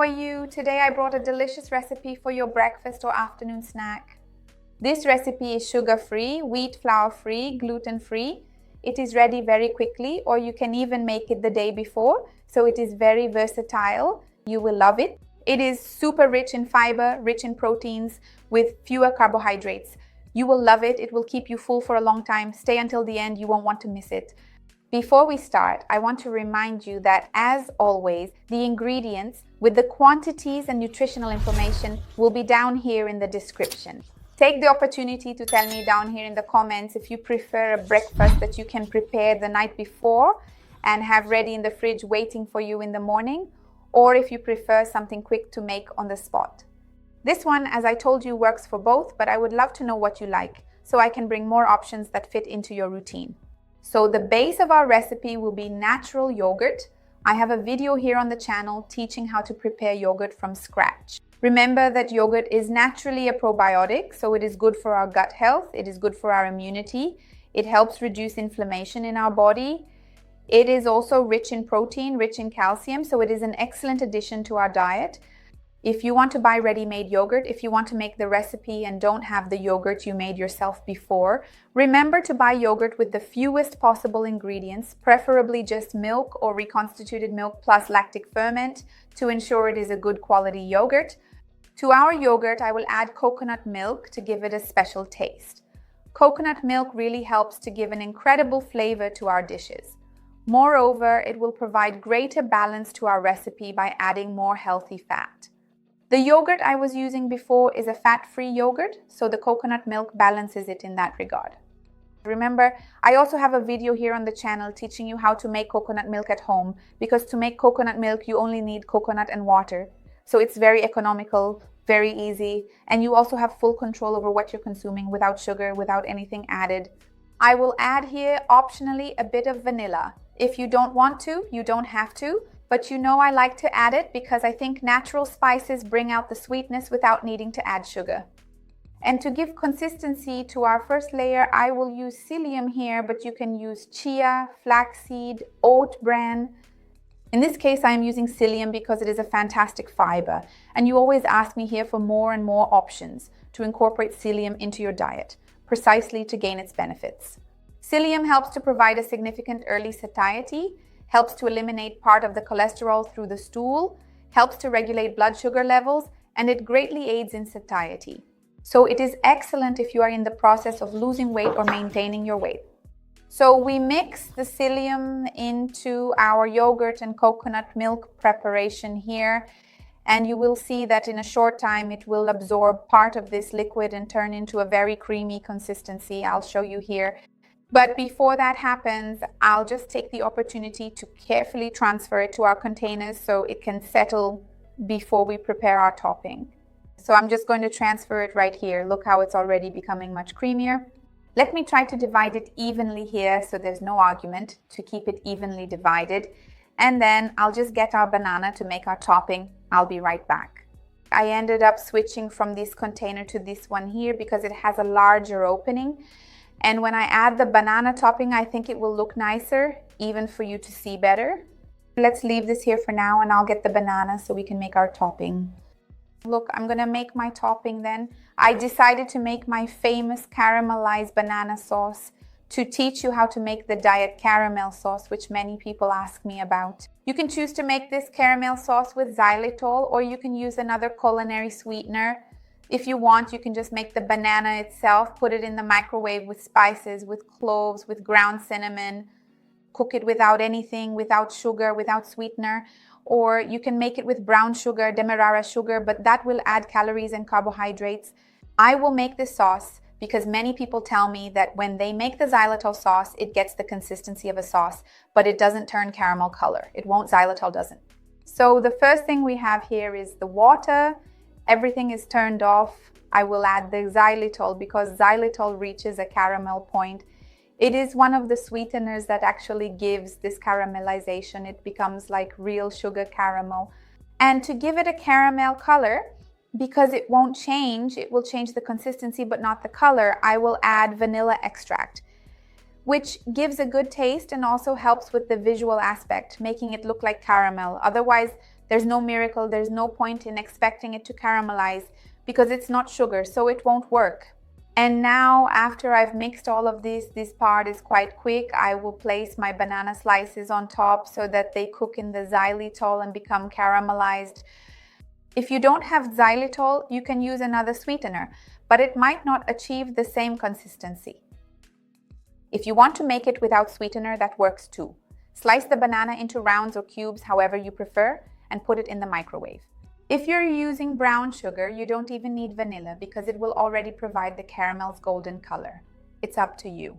you? Today I brought a delicious recipe for your breakfast or afternoon snack. This recipe is sugar-free, wheat flour-free, gluten-free. It is ready very quickly, or you can even make it the day before, so it is very versatile. You will love it. It is super rich in fiber, rich in proteins, with fewer carbohydrates. You will love it. It will keep you full for a long time. Stay until the end. You won't want to miss it. Before we start, I want to remind you that, as always, the ingredients with the quantities and nutritional information will be down here in the description. Take the opportunity to tell me down here in the comments if you prefer a breakfast that you can prepare the night before and have ready in the fridge waiting for you in the morning, or if you prefer something quick to make on the spot. This one, as I told you, works for both, but I would love to know what you like so I can bring more options that fit into your routine. So the base of our recipe will be natural yogurt. I have a video here on the channel teaching how to prepare yogurt from scratch. Remember that yogurt is naturally a probiotic, so it is good for our gut health, it is good for our immunity, it helps reduce inflammation in our body. It is also rich in protein, rich in calcium, so it is an excellent addition to our diet. If you want to buy ready-made yogurt, if you want to make the recipe and don't have the yogurt you made yourself before, remember to buy yogurt with the fewest possible ingredients, preferably just milk or reconstituted milk plus lactic ferment to ensure it is a good quality yogurt. To our yogurt, I will add coconut milk to give it a special taste. Coconut milk really helps to give an incredible flavor to our dishes. Moreover, it will provide greater balance to our recipe by adding more healthy fat. The yogurt I was using before is a fat-free yogurt, so the coconut milk balances it in that regard. Remember, I also have a video here on the channel teaching you how to make coconut milk at home, because to make coconut milk you only need coconut and water. So it's very economical, very easy, and you also have full control over what you're consuming without sugar, without anything added. I will add here optionally a bit of vanilla. If you don't want to, you don't have to. But you know I like to add it because I think natural spices bring out the sweetness without needing to add sugar. And to give consistency to our first layer, I will use psyllium here, but you can use chia, flaxseed, oat bran. In this case, I am using psyllium because it is a fantastic fiber. And you always ask me here for more and more options to incorporate psyllium into your diet, precisely to gain its benefits. Psyllium helps to provide a significant early satiety, helps to eliminate part of the cholesterol through the stool, helps to regulate blood sugar levels, and it greatly aids in satiety. So it is excellent if you are in the process of losing weight or maintaining your weight. So we mix the psyllium into our yogurt and coconut milk preparation here, and you will see that in a short time it will absorb part of this liquid and turn into a very creamy consistency. I'll show you here. But before that happens, I'll just take the opportunity to carefully transfer it to our containers so it can settle before we prepare our topping. So I'm just going to transfer it right here. Look how it's already becoming much creamier. Let me try to divide it evenly here so there's no argument, to keep it evenly divided. And then I'll just get our banana to make our topping. I'll be right back. I ended up switching from this container to this one here because it has a larger opening. And when I add the banana topping, I think it will look nicer, even for you to see better. Let's leave this here for now, and I'll get the banana so we can make our topping. Look, I'm gonna make my topping then. I decided to make my famous caramelized banana sauce to teach you how to make the diet caramel sauce, which many people ask me about. You can choose to make this caramel sauce with xylitol, or you can use another culinary sweetener. If you want, you can just make the banana itself, put it in the microwave with spices, with cloves, with ground cinnamon, cook it without anything, without sugar, without sweetener. Or you can make it with brown sugar, demerara sugar, but that will add calories and carbohydrates. I will make this sauce because many people tell me that when they make the xylitol sauce, it gets the consistency of a sauce, but it doesn't turn caramel color. It won't, xylitol doesn't. So the first thing we have here is the water. Everything is turned off. I will add the xylitol because xylitol reaches a caramel point. It is one of the sweeteners that actually gives this caramelization. It becomes like real sugar caramel. And to give it a caramel color, because it won't change, it will change the consistency but not the color, I will add vanilla extract, which gives a good taste and also helps with the visual aspect, making it look like caramel. Otherwise, There's no miracle, there's no point in expecting it to caramelize because it's not sugar, so it won't work. And now, after I've mixed all of this part is quite quick. I will place my banana slices on top so that they cook in the xylitol and become caramelized. If you don't have xylitol, you can use another sweetener, but it might not achieve the same consistency. If you want to make it without sweetener, that works too. Slice the banana into rounds or cubes, however you prefer, and put it in the microwave. If you're using brown sugar, you don't even need vanilla because it will already provide the caramel's golden color. It's up to you.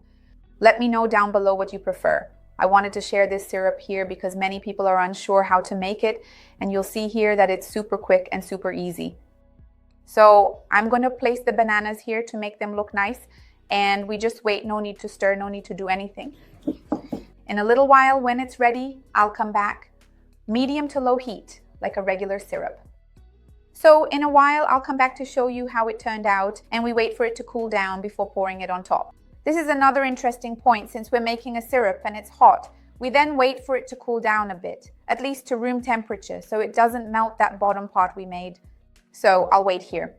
Let me know down below what you prefer. I wanted to share this syrup here because many people are unsure how to make it, and you'll see here that it's super quick and super easy. So I'm going to place the bananas here to make them look nice, and we just wait, no need to stir, no need to do anything. In a little while, when it's ready, I'll come back. Medium to low heat, like a regular syrup. So in a while, I'll come back to show you how it turned out, and we wait for it to cool down before pouring it on top. This is another interesting point. Since we're making a syrup and it's hot, we then wait for it to cool down a bit, at least to room temperature, so it doesn't melt that bottom part we made. So I'll wait here.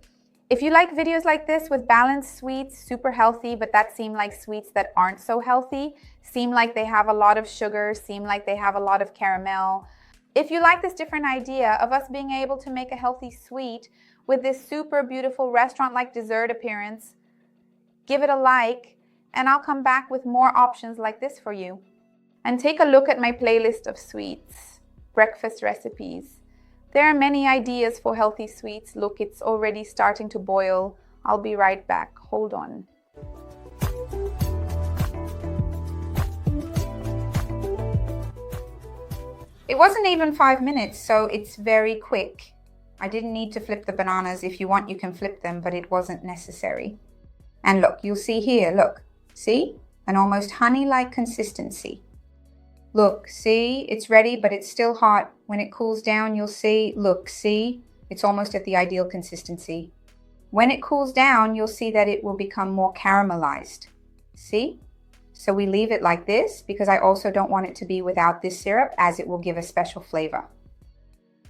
If you like videos like this with balanced sweets, super healthy, but that seem like sweets that aren't so healthy, seem like they have a lot of sugar, seem like they have a lot of caramel. If you like this different idea of us being able to make a healthy sweet with this super beautiful restaurant-like dessert appearance, give it a like, and I'll come back with more options like this for you. And take a look at my playlist of sweets, breakfast recipes. There are many ideas for healthy sweets. Look, it's already starting to boil. I'll be right back. Hold on. It wasn't even 5 minutes, so it's very quick. I didn't need to flip the bananas. If you want, you can flip them, but it wasn't necessary. And look, you'll see here, look, see? An almost honey-like consistency. Look, see? It's ready, but it's still hot. When it cools down, you'll see, look, see? It's almost at the ideal consistency. When it cools down, you'll see that it will become more caramelized. See? So we leave it like this because I also don't want it to be without this syrup, as it will give a special flavor.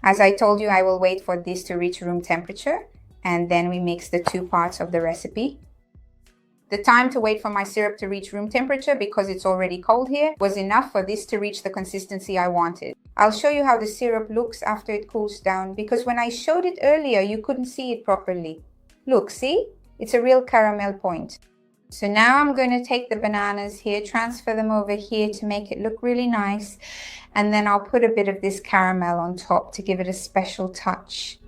As I told you, I will wait for this to reach room temperature, and then we mix the two parts of the recipe. The time to wait for my syrup to reach room temperature, because it's already cold here, was enough for this to reach the consistency I wanted. I'll show you how the syrup looks after it cools down, because when I showed it earlier, you couldn't see it properly. Look, see? It's a real caramel point. So now I'm going to take the bananas here, transfer them over here to make it look really nice. And then I'll put a bit of this caramel on top to give it a special touch.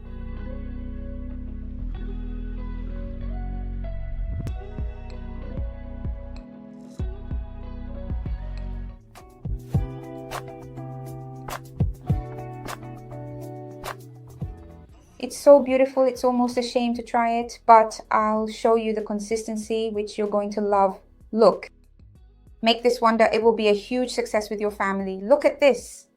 It's so beautiful, it's almost a shame to try it, but I'll show you the consistency, which you're going to love. Look, make this wonder. It will be a huge success with your family. Look at this.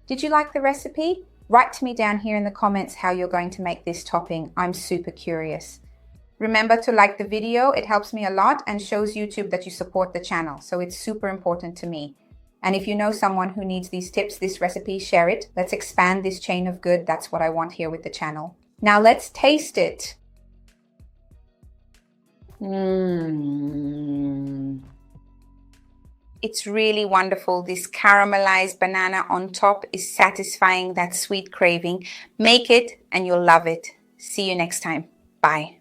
Did you like the recipe? Write to me down here in the comments how you're going to make this topping. I'm super curious. Remember to like the video. It helps me a lot and shows YouTube that you support the channel, so it's super important to me. And if you know someone who needs these tips, this recipe, share it. Let's expand this chain of good. That's what I want here with the channel. Now let's taste it. It's really wonderful. This caramelized banana on top is satisfying that sweet craving. Make it and you'll love it. See you next time. Bye.